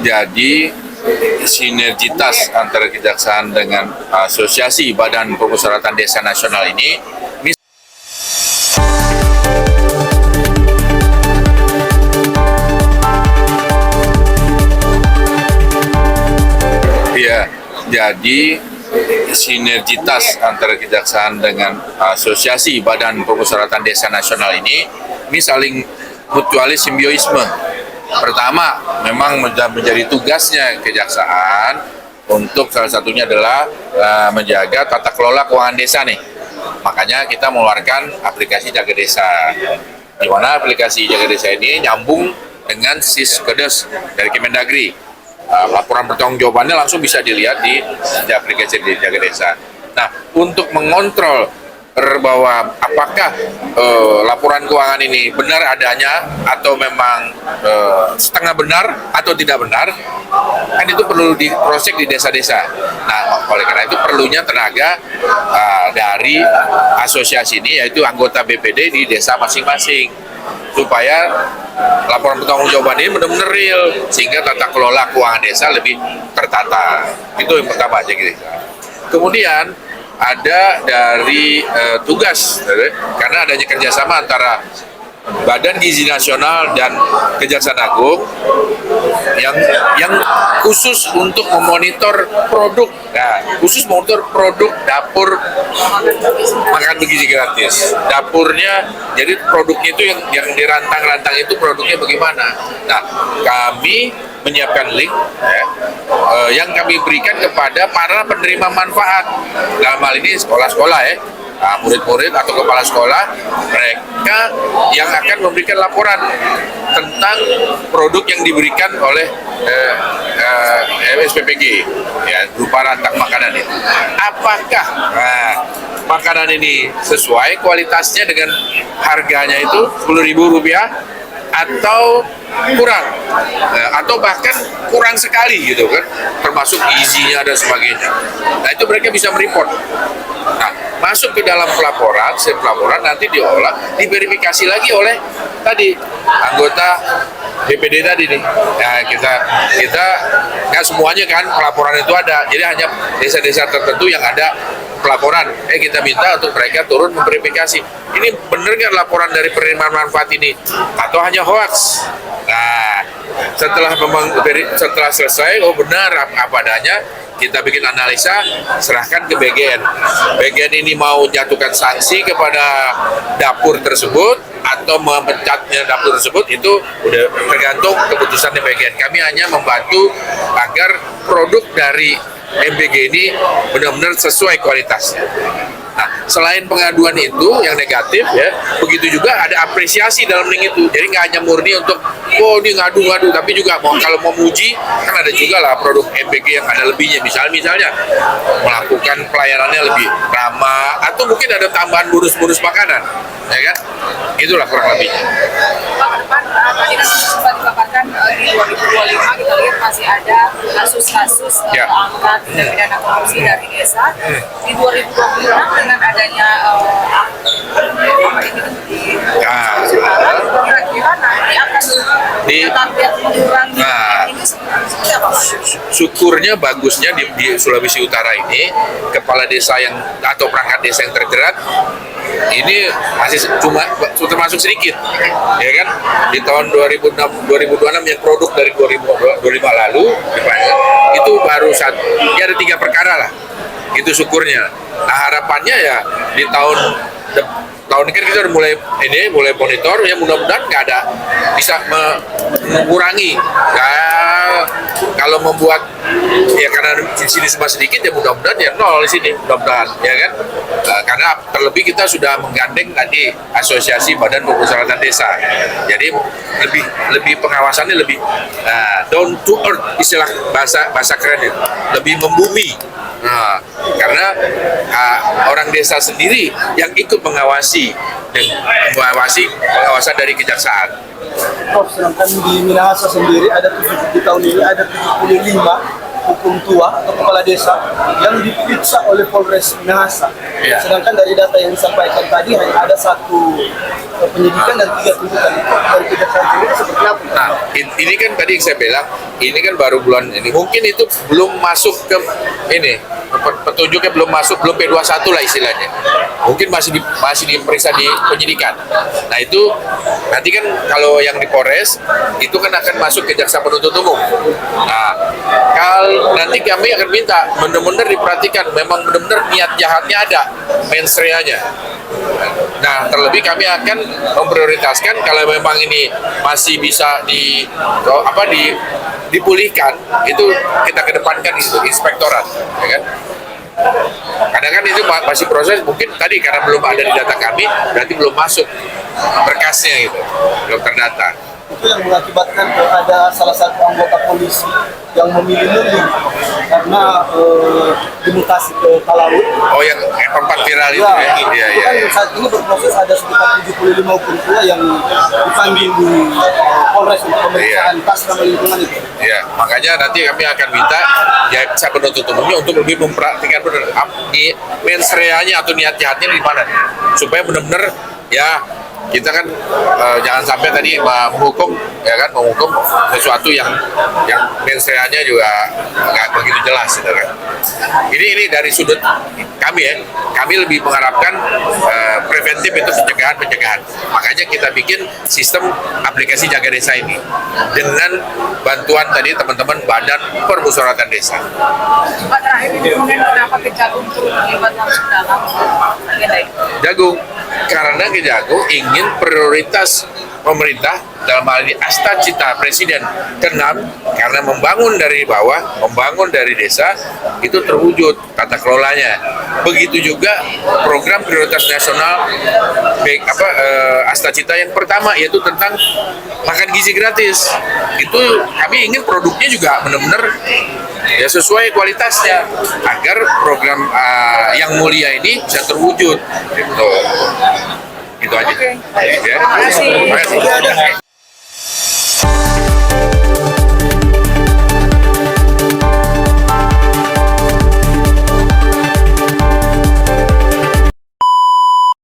Jadi sinergitas antara kejaksaan dengan asosiasi Badan Permusyawaratan Desa Nasional ini jadi sinergitas antara kejaksaan dengan asosiasi Badan Permusyawaratan Desa Nasional ini saling mutualis simbioisme. Pertama, memang menjadi tugasnya kejaksaan untuk salah satunya adalah menjaga tata kelola keuangan desa nih. Makanya kita mengeluarkan aplikasi Jaga Desa, di mana aplikasi Jaga Desa ini nyambung dengan Siskedes dari Kemendagri. Laporan pertanggungjawabannya langsung bisa dilihat di aplikasi di Jaga Desa. Nah, untuk mengontrol bahwa apakah laporan keuangan ini benar adanya atau memang setengah benar atau tidak benar, kan itu perlu diproses di desa-desa. Nah, oleh karena itu perlunya tenaga dari asosiasi ini, yaitu anggota BPD di desa masing-masing, supaya laporan pertanggungjawaban ini benar-benar real, sehingga tata kelola keuangan desa lebih tertata. Itu yang pertama aja gitu. Kemudian ada dari tugas, karena adanya kerjasama antara Badan Gizi Nasional dan Kejaksaan Agung yang khusus untuk memonitor produk, khusus memonitor produk dapur makan bergizi gratis. Dapurnya, jadi produknya itu yang dirantang-rantang itu produknya bagaimana. Nah, kami menyiapkan link yang kami berikan kepada para penerima manfaat. Dalam hal ini sekolah-sekolah murid-murid atau kepala sekolah, mereka yang akan memberikan laporan tentang produk yang diberikan oleh SPPG, berupa rantang makanan itu. Apakah makanan ini sesuai kualitasnya dengan harganya itu Rp10.000 atau kurang, atau bahkan kurang sekali gitu kan, termasuk gizinya dan sebagainya. Nah, itu mereka bisa mereport. Nah, masuk ke dalam pelaporan nanti diolah, diverifikasi lagi oleh tadi anggota BPD tadi nih. Nah, kita nggak semuanya kan pelaporan itu ada, jadi hanya desa-desa tertentu yang ada pelaporan. Kita minta untuk mereka turun memverifikasi. Ini benar nggak laporan dari penerimaan manfaat ini, atau hanya hoax? Nah, setelah selesai, benar apa adanya, kita bikin analisa, serahkan ke BGN. BGN ini mau jatuhkan sanksi kepada dapur tersebut atau memecatnya dapur tersebut, itu udah tergantung keputusannya BGN. Kami hanya membantu agar produk dari MBG ini benar-benar sesuai kualitasnya. Nah, selain pengaduan itu yang negatif, begitu juga ada apresiasi dalam link itu. Jadi nggak hanya murni untuk ini ngadu-ngadu, tapi juga kalau mau muji, kan ada juga lah produk MBG yang ada lebihnya. Misalnya melakukan pelayanannya lebih ramah, atau mungkin ada tambahan bonus-bonus makanan, ya kan? Itulah kurang lebihnya. Tadi kan sempat dipaparkan di 2025 kita lihat masih ada kasus-kasus angka tindak pidana korupsi dari desa. Di 2026 dengan adanya kira-kira nanti akan target mengurangi ini seperti apa, Pak? Syukurnya bagusnya di Sulawesi Utara ini, kepala desa yang atau perangkat desa yang terjerat ini masih cuma termasuk sedikit, ya kan? Di tahun 2026 yang produk dari 2025 lalu itu baru ada 3 perkara lah, itu syukurnya. Nah, harapannya ya di tahun ini kan kita udah mulai monitor, ya mudah-mudahan nggak ada, bisa mengurangi. Kalau membuat karena di sini semua sedikit, ya mudah-mudahan ya nol di sini, mudah-mudahan, ya kan. Karena terlebih kita sudah menggandeng tadi asosiasi Badan Permusyawaratan Desa, jadi lebih pengawasannya lebih down to earth, istilah bahasa keren itu, lebih membumi. Nah, karena orang desa sendiri yang ikut mengawasi dan pengawasan dari kejaksaan. Sedangkan di Minahasa sendiri ada 70 tahun ini ada 75 hukum tua atau kepala desa yang diperiksa oleh Polres Minahasa. Ya. Sedangkan dari data yang disampaikan tadi hanya ada 1 penyidikan dan 3 tuntutan. Itu dari kejaksaan sendiri seperti apa? Nah, ini kan tadi yang saya bilang, ini kan baru bulan ini. Mungkin itu belum masuk ke ini, petunjuknya belum masuk, belum P21 lah istilahnya. Mungkin masih diperiksa di penyidikan. Nah itu nanti kan kalau yang di Polres itu kan akan masuk ke jaksa penuntut umum. Nah, kalau nanti kami akan minta benar-benar diperhatikan, memang benar-benar niat jahatnya ada, mens reanya. Nah, terlebih kami akan memprioritaskan kalau memang ini masih bisa dipulihkan, itu kita kedepankan itu inspektorat, ya kan? Karena kan itu masih proses, mungkin tadi karena belum ada di data kami, berarti belum masuk berkasnya gitu, belum terdata. Itu yang mengakibatkan ada salah satu anggota polisi yang memilih mundur karena dimutasi ke Talaut. Oh, yang F4 viral itu ya? Iya, itu kan saat ini berproses ada sekitar 75 hukum tua yang dipanggil di Polres untuk pemeriksaan tas ramah lingkungan itu. Ya, makanya nanti kami akan minta jaksa penuntut umumnya untuk lebih memperhatikan benar mens reanya atau niat jahatnya di mana, supaya benar-benar ya kita kan jangan sampai tadi menghukum sesuatu yang mens reanya juga nggak begitu jelas, gitu kan. Ini dari sudut kami ya, kami lebih mengharapkan preventif itu pencegahan. Makanya kita bikin sistem aplikasi Jaga Desa ini dengan bantuan tadi teman-teman Badan Permusyawaratan Desa. Pak, terakhir ini kemudian kenapa Kejagung turun terlibat langsung dalam agenda ini? Jagung, karena Kejagung ingin prioritas pemerintah dalam hal ini Asta Cita Presiden ke-6 karena membangun dari bawah, membangun dari desa itu terwujud tata kelolanya. Begitu juga program prioritas nasional Asta Cita yang pertama yaitu tentang makan gizi gratis. Itu kami ingin produknya juga benar-benar ya sesuai kualitasnya agar program yang mulia ini bisa terwujud. Gitu. Itu aja. Oke. Ya. Terima kasih. Terima kasih.